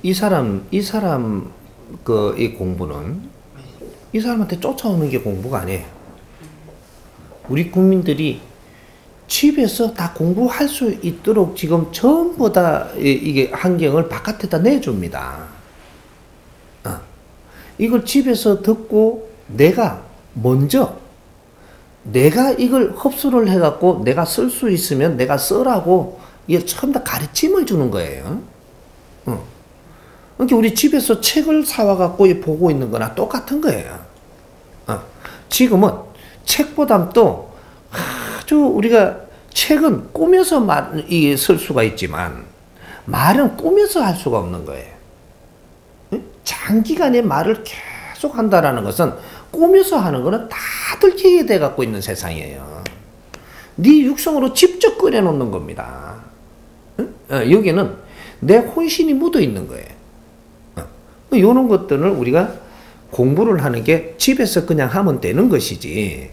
이 공부는 이 사람한테 쫓아오는 게 공부가 아니에요. 우리 국민들이 집에서 다 공부할 수 있도록 지금 전부 다 이게 환경을 바깥에다 내줍니다. 이걸 집에서 듣고 내가 이걸 흡수를 해갖고 내가 쓸 수 있으면 내가 쓰라고 이게 처음 다 가르침을 주는 거예요. 그러니까 우리 집에서 책을 사와갖고 보고 있는 거나 똑같은 거예요. 지금은 책보다 또 아주 우리가 책은 꾸며서 쓸 수가 있지만 말은 꾸며서 할 수가 없는 거예요. 장기간의 말을 계속 한다라는 것은 꾸며서 하는 거는 다 들키게 돼 갖고 있는 세상이에요. 네 육성으로 직접 끓여놓는 겁니다. 여기는 내 혼신이 묻어 있는 거예요. 이런 것들을 우리가 공부를 하는 게 집에서 그냥 하면 되는 것이지,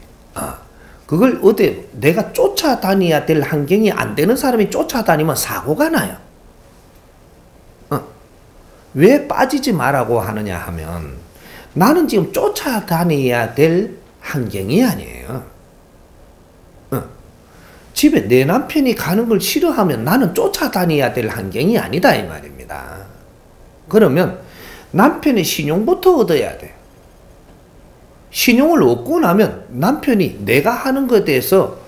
그걸 어디 내가 쫓아다녀야 될 환경이 안 되는 사람이 쫓아다니면 사고가 나요. 왜 빠지지 말라고 하느냐 하면 나는 지금 쫓아다녀야 될 환경이 아니에요. 집에 내 남편이 가는 걸 싫어하면 나는 쫓아다녀야 될 환경이 아니다 이 말입니다. 그러면 남편의 신용부터 얻어야 돼. 신용을 얻고 나면 남편이 내가 하는 것에 대해서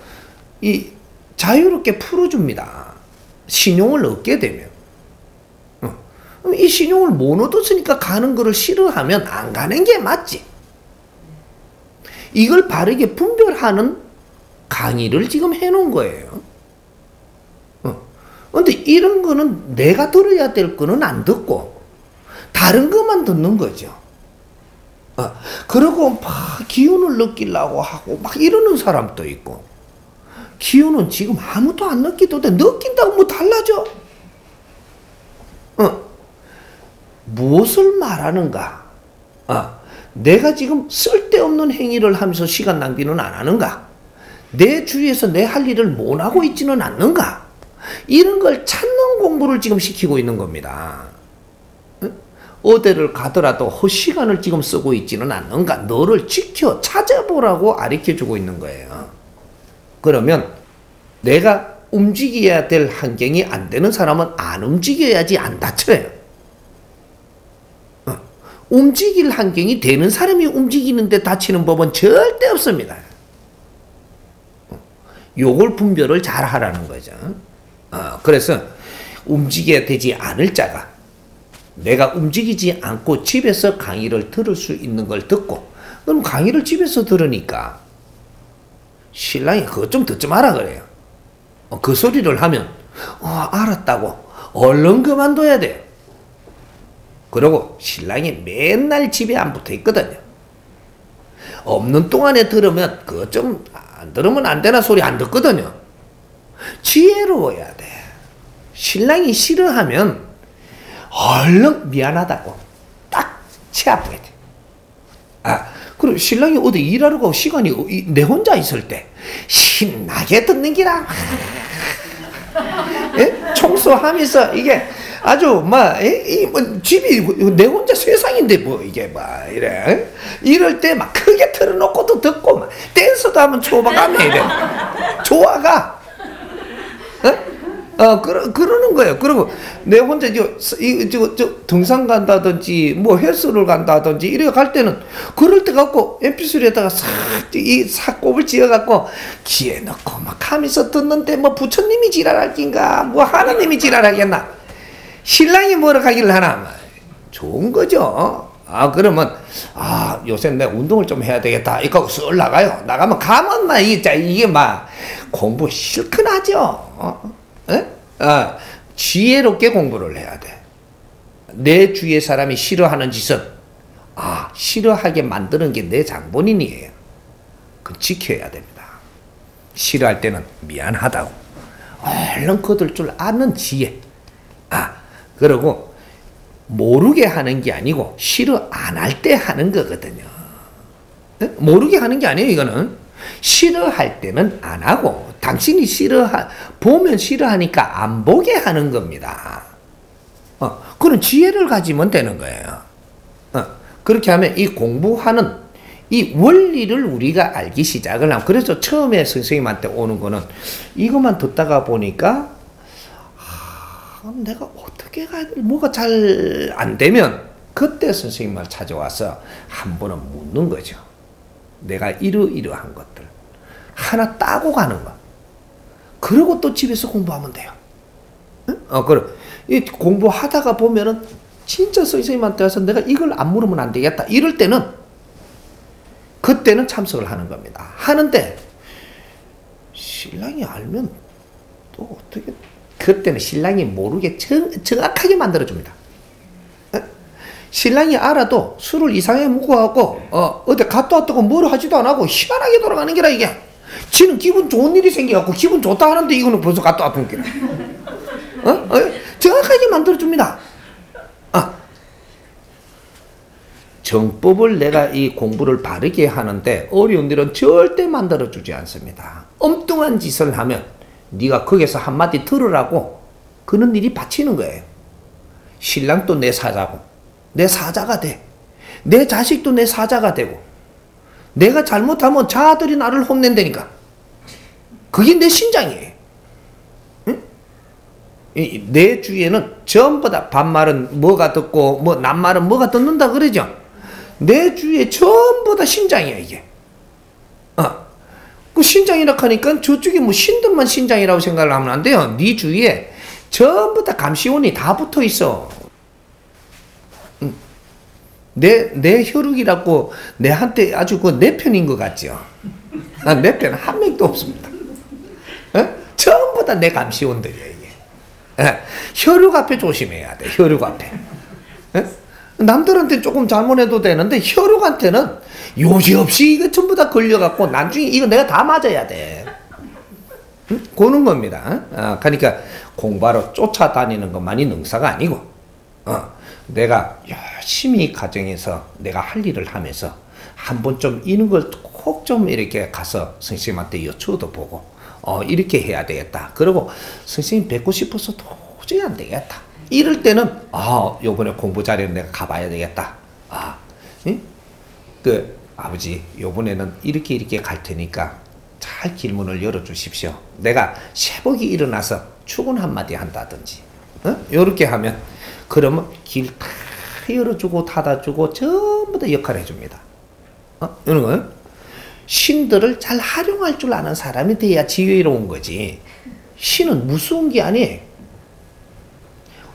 자유롭게 풀어줍니다. 신용을 얻게 되면. 이 신용을 못 얻었으니까 가는 거를 싫어하면 안 가는 게 맞지. 이걸 바르게 분별하는 강의를 지금 해놓은 거예요. 근데 이런 거는 내가 들어야 될 거는 안 듣고 다른 것만 듣는 거죠. 그러고 막 기운을 느끼려고 하고 막 이러는 사람도 있고, 기운은 지금 아무도 안 느끼도 돼. 느낀다고 뭐 달라져? 무엇을 말하는가? 내가 지금 쓸데없는 행위를 하면서 시간 낭비는 안 하는가? 내 주위에서 내 할 일을 못 하고 있지는 않는가? 이런 걸 찾는 공부를 지금 시키고 있는 겁니다. 어디를 가더라도 헛시간을 지금 쓰고 있지는 않는가? 너를 찾아보라고 가르쳐주고 있는 거예요. 그러면 내가 움직여야 될 환경이 안 되는 사람은 안 움직여야지 안 다쳐요. 움직일 환경이 되는 사람이 움직이는데 다치는 법은 절대 없습니다. 요걸 분별을 잘 하라는 거죠. 그래서 움직여야 되지 않을 자가 내가 움직이지 않고 집에서 강의를 들을 수 있는 걸 듣고, 그럼 강의를 집에서 들으니까 신랑이 그것 좀 듣지 마라 그래요. 그 소리를 하면 알았다고 얼른 그만둬야 돼요. 그리고 신랑이 맨날 집에 안 붙어 있거든요. 없는 동안에 들으면 그거 좀 안 들으면 안 되나 소리 안 듣거든요. 지혜로워야 돼. 신랑이 싫어하면 얼른 미안하다고 딱 치 아프게 돼. 그리고 신랑이 어디 일하러 가고 시간이 내 혼자 있을 때 신나게 듣는 기라. 청소하면서 이게 아주 집이 내 혼자 세상인데 이게 이래. 이럴 때 막 크게 틀어놓고도 듣고 막 댄스도 하면 초박하면 이래. 좋아가. 그러는 거예요. 그리고 내 혼자 등산 간다든지 헬스를 간다든지 이래 갈 때는 그럴 때 갖고 mp3에다가 싹 꼽을 지어갖고 귀에 넣고 막 하면서 듣는데 부처님이 지랄할 낀가 하나님이 지랄하겠나. 신랑이 뭐라 하기를 하나. 좋은 거죠. 그러면 요새 내가 운동을 좀 해야 되겠다 이거 쓱 나가요. 나가면 가면 이게 공부 실컷 하죠. 지혜롭게 공부를 해야 돼. 내 주위의 사람이 싫어하는 짓은 싫어하게 만드는 게 내 장본인이에요. 그걸 지켜야 됩니다. 싫어할 때는 미안하다고 얼른 거둘 줄 아는 지혜. 그리고 모르게 하는 게 아니고 싫어 안 할 때 하는 거거든요. 모르게 하는 게 아니에요. 이거는 싫어할 때는 안 하고 당신이 보면 싫어하니까 안 보게 하는 겁니다. 그런 지혜를 가지면 되는 거예요. 그렇게 하면 이 공부하는 이 원리를 우리가 알기 시작을 하면, 그래서 처음에 선생님한테 오는 거는 이것만 듣다가 보니까 내가 어떻게 뭐가 잘 안 되면 그때 선생님을 찾아와서 한 번은 묻는 거죠. 내가 이러이러한 것들 하나 따고 가는 거. 그러고 또 집에서 공부하면 돼요. 그래. 이 공부하다가 보면은 진짜 선생님한테 와서 내가 이걸 안 물으면 안 되겠다. 이럴 때는 그때는 참석을 하는 겁니다. 하는데 신랑이 알면 또 어떻게, 그때는 신랑이 모르게 정확하게 만들어줍니다. 신랑이 알아도 술을 이상하게 먹고갖고 어디 갔다 왔다고 뭐를 하지도 안 하고 희한하게 돌아가는 게라 이게. 지는 기분 좋은 일이 생겨갖고 기분 좋다 하는데 이거는 벌써 갔다 왔던 게라. 정확하게 만들어줍니다. 정법을 내가 이 공부를 바르게 하는데 어려운 일은 절대 만들어주지 않습니다. 엉뚱한 짓을 하면 네가 거기서 한마디 들으라고 그런 일이 받치는 거예요. 신랑도 내 사자고 내 사자가 돼. 내 자식도 내 사자가 되고, 내가 잘못하면 자아들이 나를 혼낸다니까. 그게 내 신장이에요. 응? 내 주위에는 전부 다 반말은 뭐가 듣고 뭐 낱말은 뭐가 듣는다 그러죠. 내 주위에 전부 다 신장이야 이게. 그 신장이라 하니까 저쪽에 뭐 신들만 신장이라고 생각을 하면 안 돼요. 네 주위에 전부 다 감시원이 다 붙어 있어. 내 혈육이라고 내한테 아주 그 내 편인 것 같죠. 내 편 한 명도 없습니다. 전부 다 내 감시원들이야 이게. 혈육 앞에 조심해야 돼. 혈육 앞에. 남들한테 조금 잘못해도 되는데 혈육한테는 요지없이 이거 전부 다 걸려갖고 나중에 이거 내가 다 맞아야 돼. 그런 겁니다. 그러니까 공부하러 쫓아다니는 것만이 능사가 아니고, 내가 열심히 가정에서 내가 할 일을 하면서 한번 좀 이런 걸 꼭 좀 이렇게 가서 선생님한테 여쭈어도 보고, 이렇게 해야 되겠다. 그리고 선생님 뵙고 싶어서 도저히 안 되겠다. 이럴 때는 요번에 공부 자리는 내가 가봐야 되겠다. 아버지 요번에는 이렇게 갈 테니까 잘 길문을 열어주십시오. 내가 새벽이 일어나서 출근 한마디 한다든지, 요렇게 하면 그러면 길 다 열어주고 닫아주고 전부 다 역할을 해줍니다. 이런 거요. 신들을 잘 활용할 줄 아는 사람이 돼야 지혜로운 거지. 신은 무서운 게 아니에요.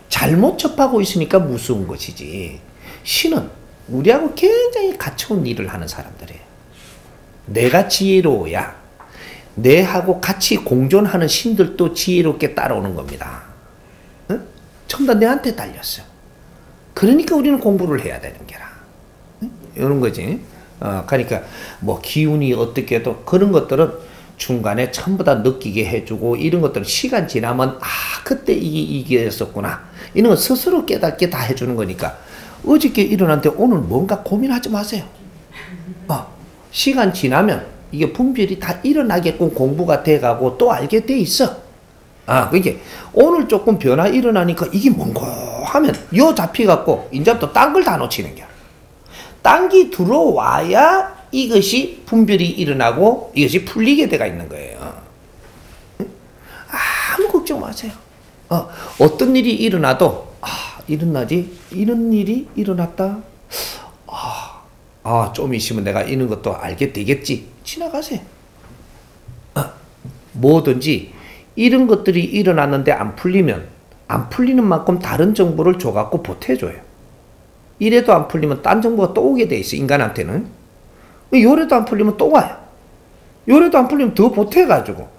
잘못 접하고 있으니까 무서운 것이지. 신은 우리하고 굉장히 가까운 일을 하는 사람들이에요. 내가 지혜로워야 내하고 같이 공존하는 신들도 지혜롭게 따라오는 겁니다. 전부 다 내한테 달렸어요. 그러니까 우리는 공부를 해야 되는 게라. 이런 거지. 그러니까 뭐 기운이 어떻게 해도 그런 것들은 중간에 전부 다 느끼게 해주고, 이런 것들은 시간 지나면 그때 이게 있었구나, 이런 거 스스로 깨닫게 다 해주는 거니까 어저께 일어났는데 오늘 뭔가 고민하지 마세요. 시간 지나면 이게 분별이 다 일어나게끔 공부가 돼가고 또 알게 돼 있어. 그게 오늘 조금 변화 일어나니까 이게 뭔가 하면 요 잡히갖고 이제부터 딴 걸 다 놓치는 거야. 딴 게 들어와야 이것이 분별이 일어나고 이것이 풀리게 돼가 있는 거예요. 아무 걱정 마세요. 어떤 일이 일어나도 이런 일이 일어났다. 좀 있으면 내가 이런 것도 알게 되겠지. 지나가세요. 뭐든지 이런 것들이 일어났는데 안 풀리면 안 풀리는 만큼 다른 정보를 줘갖고 보태줘요. 이래도 안 풀리면 딴 정보가 또 오게 돼 있어, 인간한테는. 요래도 안 풀리면 또 와요. 요래도 안 풀리면 더 보태가지고.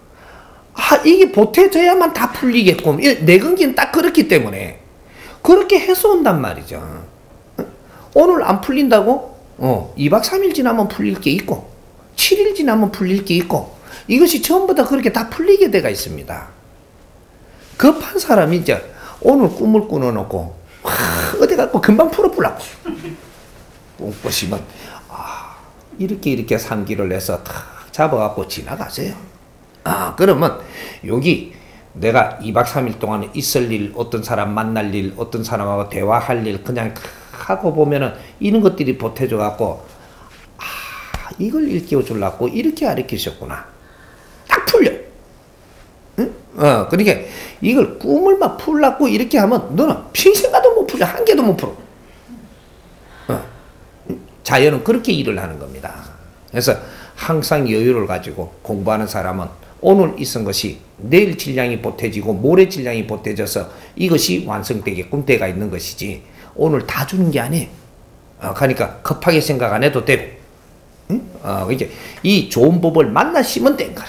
이게 보태져야만 다 풀리게끔. 내근기는 딱 그렇기 때문에 그렇게 해서 온단 말이죠. 오늘 안 풀린다고? 2박 3일 지나면 풀릴 게 있고 7일 지나면 풀릴 게 있고, 이것이 전부 다 그렇게 다 풀리게 돼가 있습니다. 급한 사람이 이제 오늘 꿈을 꾸어놓고 어디 갖고 금방 풀어보려고 꿈꾸시면 이렇게 상기를 해서 탁 잡아갖고 지나가세요. 그러면 여기 내가 2박 3일 동안 있을 일, 어떤 사람 만날 일, 어떤 사람하고 대화할 일 그냥 하고 보면은 이런 것들이 보태져 갖고 이걸 일깨워 주려고 이렇게 가르치셨구나. 딱 풀려. 응? 그러니까 이걸 꿈을 막 풀라고 이렇게 하면 너는 평생 가도 못 풀려. 한 개도 못 풀어. 자연은 그렇게 일을 하는 겁니다. 그래서 항상 여유를 가지고 공부하는 사람은 오늘 있은 것이 내일 질량이 보태지고 모레 질량이 보태져서 이것이 완성되게끔 돼가 있는 것이지 오늘 다 주는 게 아니에요. 그러니까 급하게 생각 안 해도 되고 이제 이 좋은 법을 만나시면 된 거라.